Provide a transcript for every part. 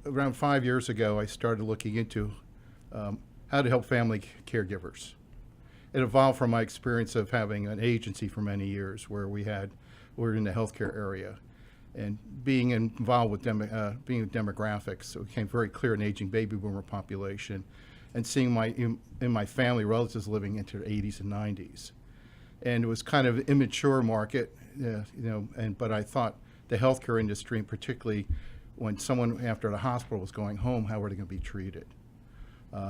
around 5 years ago, I started looking into how to help family caregivers. It evolved from my experience of having an agency for many years where we were in the healthcare area. And being involved with being demographics, so it became very clear an aging baby boomer population, and seeing in my family relatives living into their 80s and 90s. And it was kind of an immature market, but I thought the healthcare industry, and particularly when someone after the hospital was going home, how were they going to be treated?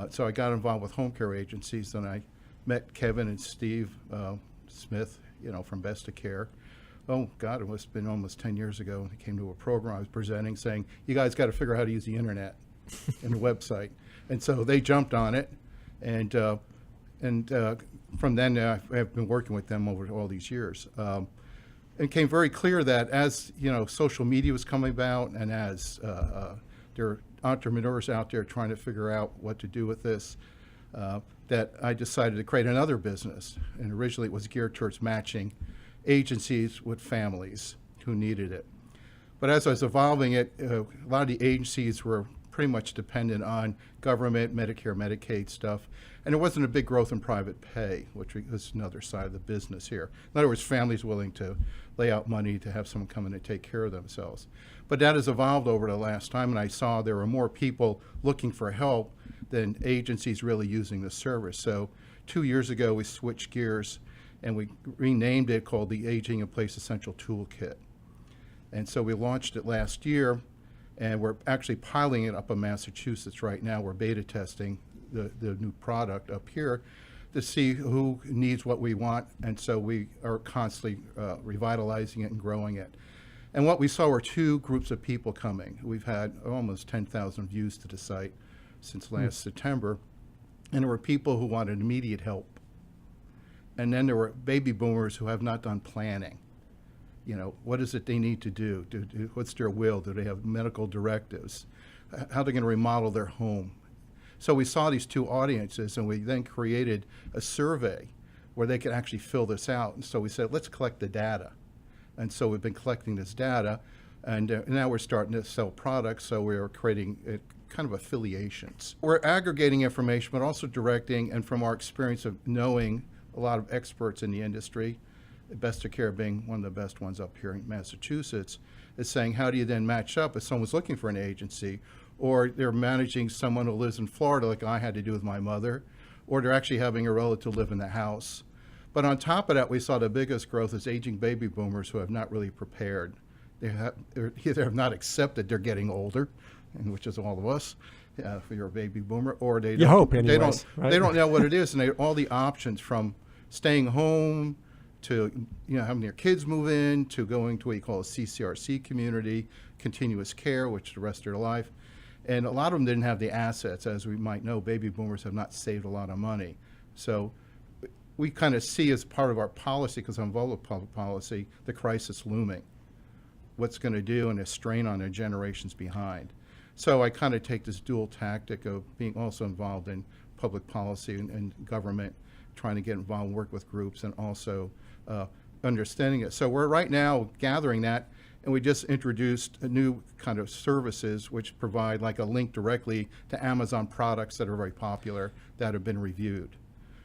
So I got involved with home care agencies, and I met Kevin and Steve Smith, from Best of Care. Oh God, it must have been almost 10 years ago. I came to a program I was presenting saying, you guys got to figure out how to use the internet and the website. And so they jumped on it, and from then I've been working with them over all these years. It became very clear that as social media was coming about, and as there are entrepreneurs out there trying to figure out what to do with this, that I decided to create another business. And originally it was geared towards matching agencies with families who needed it. But as I was evolving it, a lot of the agencies were pretty much dependent on government, Medicare, Medicaid stuff, and there wasn't a big growth in private pay, which was another side of the business here. In other words, families willing to lay out money to have someone come in and take care of themselves. But that has evolved over the last time, and I saw there were more people looking for help than agencies really using the service. So 2 years ago, we switched gears and we renamed it, called the Aging in Place Essential Toolkit. And so we launched it last year, and we're actually piloting it up in Massachusetts right now. We're beta testing the new product up here to see who needs what we want, and so we are constantly revitalizing it and growing it. And what we saw were two groups of people coming. We've had almost 10,000 views to the site since last September, and there were people who wanted immediate help. And then there were baby boomers who have not done planning. What is it they need to do? What's their will? Do they have medical directives? How are they going to remodel their home? So we saw these two audiences, and we then created a survey where they could actually fill this out. And so we said, let's collect the data. And so we've been collecting this data, and now we're starting to sell products, so we're creating kind of affiliations. We're aggregating information, but also directing, and from our experience of knowing a lot of experts in the industry, Best of Care being one of the best ones up here in Massachusetts, is saying, how do you then match up if someone's looking for an agency, or they're managing someone who lives in Florida like I had to do with my mother, or they're actually having a relative live in the house. But on top of that, we saw the biggest growth is aging baby boomers who have not really prepared. They either have not accepted they're getting older, and which is all of us, if you're a baby boomer, or they don't, hope anyways, right? They don't know what it is, and all the options from staying home to having their kids move in, to going to what you call a CCRC community, continuous care, which the rest of their life. And a lot of them didn't have the assets. As we might know, baby boomers have not saved a lot of money. So we kind of see as part of our policy, because I'm involved with public policy, the crisis looming. What's going to do, and a strain on their generations behind. So I kind of take this dual tactic of being also involved in public policy and government, trying to get involved and work with groups, and also understanding it. So we're right now gathering that, and we just introduced a new kind of services which provide like a link directly to Amazon products that are very popular that have been reviewed.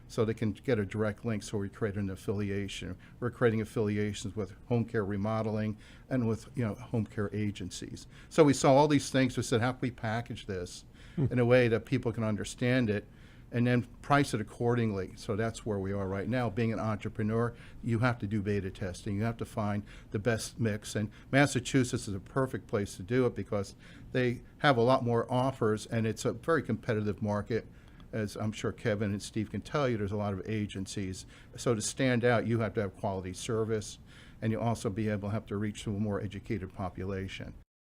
So they can get a direct link, so we create an affiliation. We're creating affiliations with home care remodeling and with home care agencies. So we saw all these things. We said, how can we package this in a way that people can understand it, and then price it accordingly? So that's where we are right now. Being an entrepreneur, you have to do beta testing. You have to find the best mix. And Massachusetts is a perfect place to do it because they have a lot more offers, and it's a very competitive market. As I'm sure Kevin and Steve can tell you, there's a lot of agencies. So to stand out, you have to have quality service, and you also have to reach to a more educated population.